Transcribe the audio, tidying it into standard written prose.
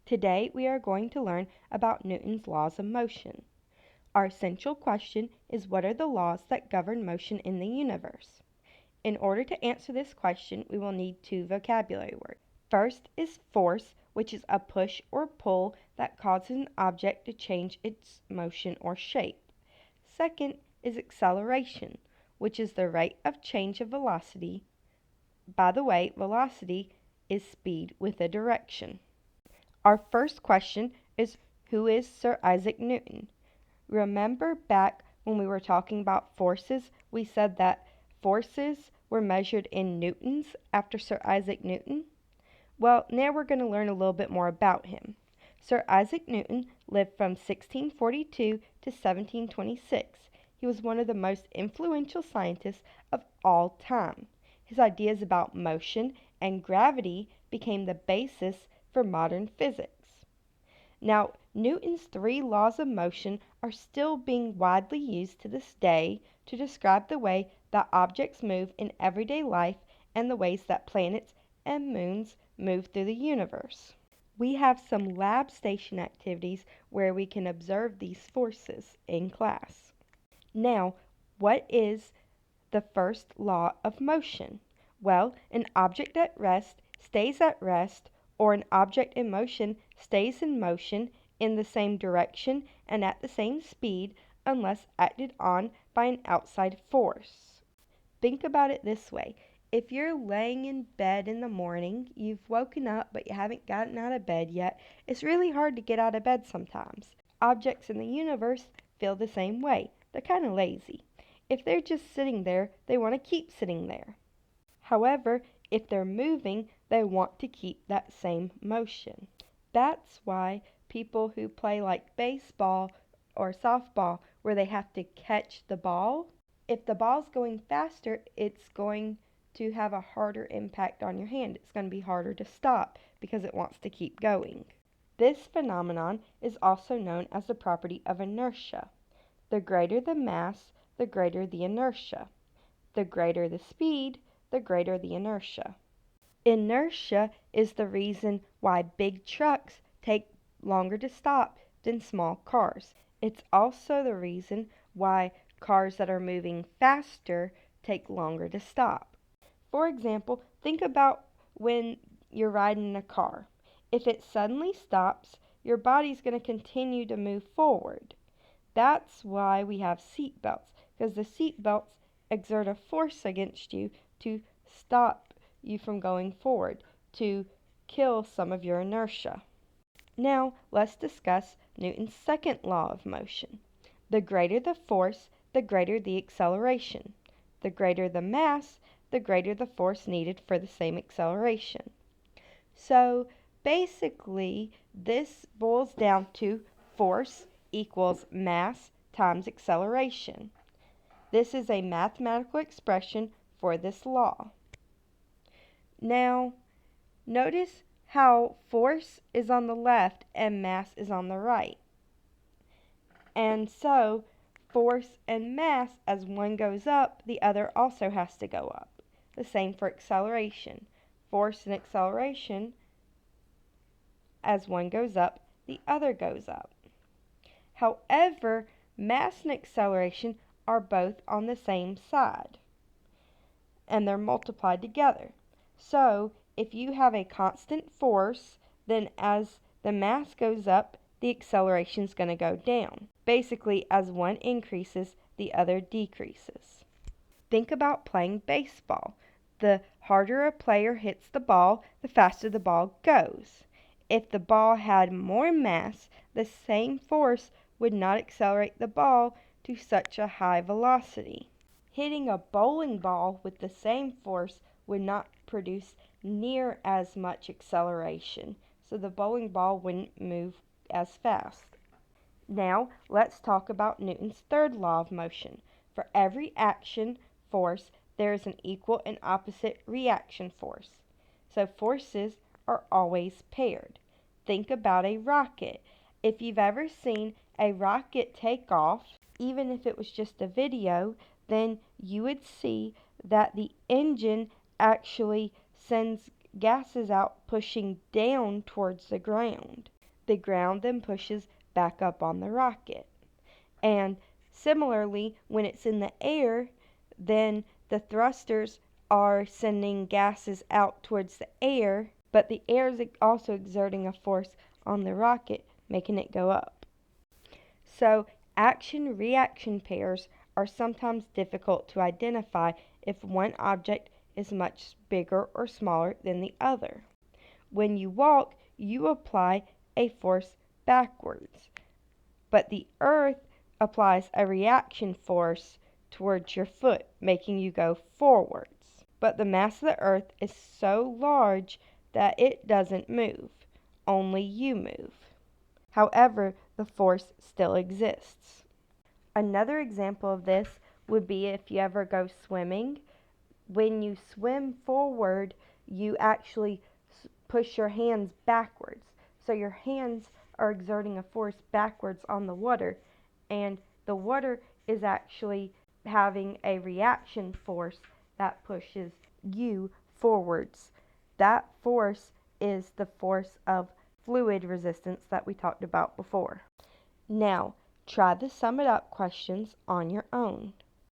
Today we are going to learn about Newton's laws of motion. Our essential question is, what are the laws that govern motion in the universe? In order to answer this question, we will need two vocabulary words. First is force, which is a push or pull that causes an object to change its motion or shape. Second is acceleration, which is the rate of change of velocity. By the way, velocity is speed with a direction. Our first question is, who is Sir Isaac Newton? Remember back when we were talking about forces, we said that forces were measured in newtons after Sir Isaac Newton? Well, now we're going to learn a little bit more about him. Sir Isaac Newton lived from 1642 to 1726. He was one of the most influential scientists of all time. His ideas about motion and gravity became the basis for modern physics. Now, Newton's three laws of motion are still being widely used to this day to describe the way that objects move in everyday life and the ways that planets and moons move through the universe. We have some lab station activities where we can observe these forces in class. Now, what is the first law of motion? Well, an object at rest stays at rest, or an object in motion stays in motion in the same direction and at the same speed unless acted on by an outside force. Think about it this way. If you're laying in bed in the morning, you've woken up but you haven't gotten out of bed yet, it's really hard to get out of bed sometimes. Objects in the universe feel the same way. They're kind of lazy. If they're just sitting there, they want to keep sitting there. However, if they're moving, they want to keep that same motion. That's why people who play like baseball or softball, where they have to catch the ball, if the ball's going faster, it's going to have a harder impact on your hand. It's going to be harder to stop because it wants to keep going. This phenomenon is also known as the property of inertia. The greater the mass, the greater the inertia. The greater the speed, the greater the inertia. Inertia is the reason why big trucks take longer to stop than small cars. It's also the reason why cars that are moving faster take longer to stop. For example, think about when you're riding in a car. If it suddenly stops, your body's going to continue to move forward. That's why we have seat belts, because the seat belts exert a force against you to stop you from going forward, to kill some of your inertia. Now, let's discuss Newton's second law of motion. The greater the force, the greater the acceleration. The greater the mass, the greater the force needed for the same acceleration. So, basically, this boils down to force equals mass times acceleration. This is a mathematical expression for this law. Now, notice how force is on the left and mass is on the right. And so, force and mass, as one goes up, the other also has to go up. The same for acceleration. Force and acceleration, as one goes up, the other goes up. However, mass and acceleration are both on the same side, and they're multiplied together. So, if you have a constant force, then as the mass goes up, the acceleration is going to go down. Basically, as one increases, the other decreases. Think about playing baseball. The harder a player hits the ball, the faster the ball goes. If the ball had more mass, the same force would not accelerate the ball to such a high velocity. Hitting a bowling ball with the same force would not produce near as much acceleration, so the bowling ball wouldn't move as fast. Now, let's talk about Newton's third law of motion. For every action force, there is an equal and opposite reaction force. So forces are always paired. Think about a rocket. If you've ever seen a rocket take off, even if it was just a video, then you would see that the engine actually sends gases out pushing down towards the ground. The ground then pushes back up on the rocket. And similarly, when it's in the air, then the thrusters are sending gases out towards the air, but the air is also exerting a force on the rocket, making it go up. So, action-reaction pairs are sometimes difficult to identify if one object is much bigger or smaller than the other. When you walk, you apply a force backwards, but the earth applies a reaction force towards your foot, making you go forwards. But the mass of the earth is so large that it doesn't move, only you move. However, the force still exists. Another example of this would be if you ever go swimming. When you swim forward, you actually push your hands backwards. So your hands are exerting a force backwards on the water, and the water is actually having a reaction force that pushes you forwards. That force is the force of fluid resistance that we talked about before. Now, try the sum it up questions on your own.